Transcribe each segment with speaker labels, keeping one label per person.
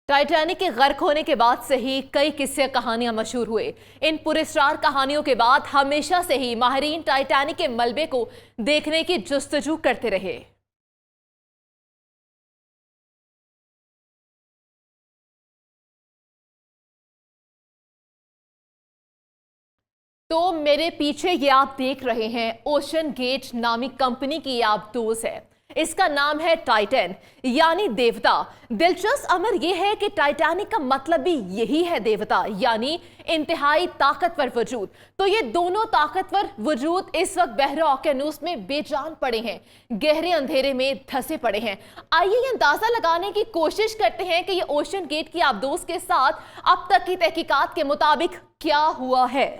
Speaker 1: Titanic के गर्क होने के बाद से ही कई किस्से कहानियां मशहूर हुए। इन पुरस्कार कहानियों के बाद हमेशा से ही माहिरीन टाइटैनिक के मलबे को देखने की जुस्तजू करते रहे। तो मेरे पीछे ये आप देख रहे हैं ओशन गेट नामी कंपनी की आप दोस्त है। इसका नाम है टाइटन यानी देवता। दिलचस्प अमर यह है कि टाइटैनिक का मतलब भी यही है देवता यानी इंतहाई ताकतवर वजूद। तो ये दोनों ताकतवर वजूद इस वक्त बहरे ओकेनूस में बेजान पड़े हैं, गहरे अंधेरे में धंसे पड़े हैं। आइए ये अंदाजा लगाने की कोशिश करते हैं कि ये ओशन गेट की आबदोज के साथ अब तक की तहकीकात के मुताबिक क्या हुआ है।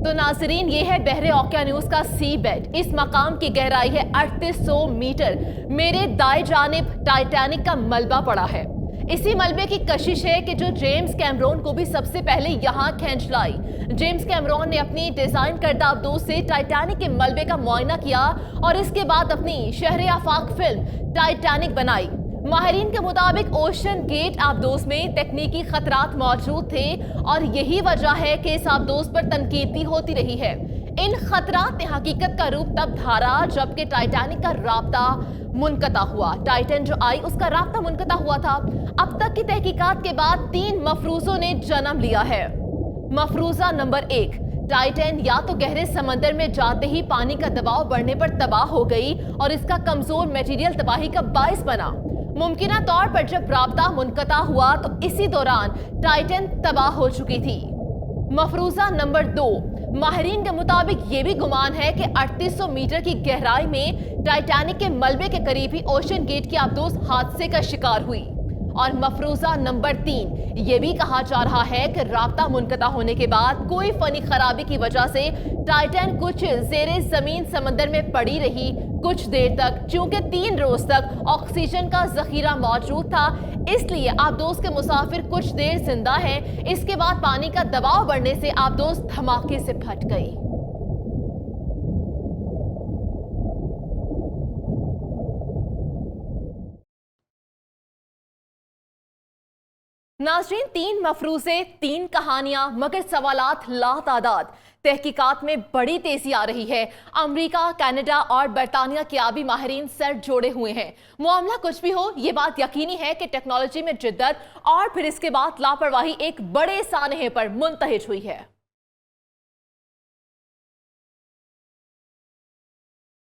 Speaker 1: तो नाजरीन, ये है बहरे ओकेनूस का सी बेड। इस मकाम की गहराई है 3800 मीटर। मेरे दाएं जानिब टाइटैनिक का मलबा पड़ा है। इसी मलबे की कशिश है कि जो जेम्स कैमरॉन को भी सबसे पहले यहां खींच लाई। जेम्स कैमरॉन ने अपनी डिजाइन करदा आबदोज से टाइटैनिक के मलबे का मुआयना किया और इसके बाद अपनी शहर आफाक फिल्म टाइटैनिक बनाई। माहिरीन के मुताबिक ओशन गेट आबदोज में तकनीकी खतरात मौजूद थे और यही वजह है कि इस आबदोज पर तनकीद भी होती रही है। इन खतरात ने हकीकत का रूप तब धारा जबकि टाइटैनिक का राब्ता मुनकता हुआ। टाइटन जो आई उसका राब्ता मुनकता हुआ था। अब तक की तहकीकात के बाद 3 मफरूजों ने जन्म लिया है। मफरूजा नंबर 1, टाइटन या तो गहरे समंदर में जाते ही पानी का दबाव बढ़ने पर तबाह हो गई और इसका कमजोर मटेरियल तबाही का बाइस बना। मुमकिना तौर पर जब राब्ता मुनकता हुआ तो इसी दौरान टाइटन तबाह हो चुकी थी। मफरूजा नंबर 2, माहिरीन के मुताबिक यह भी गुमान है कि 3800 मीटर की गहराई में टाइटैनिक के मलबे के करीब ही ओशन गेट की आबदोज हादसे का शिकार हुई। और मफरूजा नंबर 3, यह भी कहा जा रहा है कि राब्ता मुनकता होने के बाद कोई फनी खराबी की वजह से टाइटन कुछ जेरे जमीन समंदर में पड़ी रही कुछ देर तक। चूंकि 3 रोज तक ऑक्सीजन का जखीरा मौजूद था, इसलिए आबदोज के मुसाफिर कुछ देर जिंदा हैं। इसके बाद पानी का दबाव बढ़ने से आबदोज धमाके से फट गई। नाज़रीन, 3 मफरूजे, 3 कहानियां, मगर सवालात लातादाद। तहकीकात में बड़ी तेजी आ रही है। अमेरिका, कनाडा और बरतानिया के आबी माहिरीन सर जोड़े हुए हैं। मामला कुछ भी हो, ये बात यकीनी है कि टेक्नोलॉजी में जिद्दत और फिर इसके बाद लापरवाही एक बड़े सानहे पर मुंतहिज हुई है।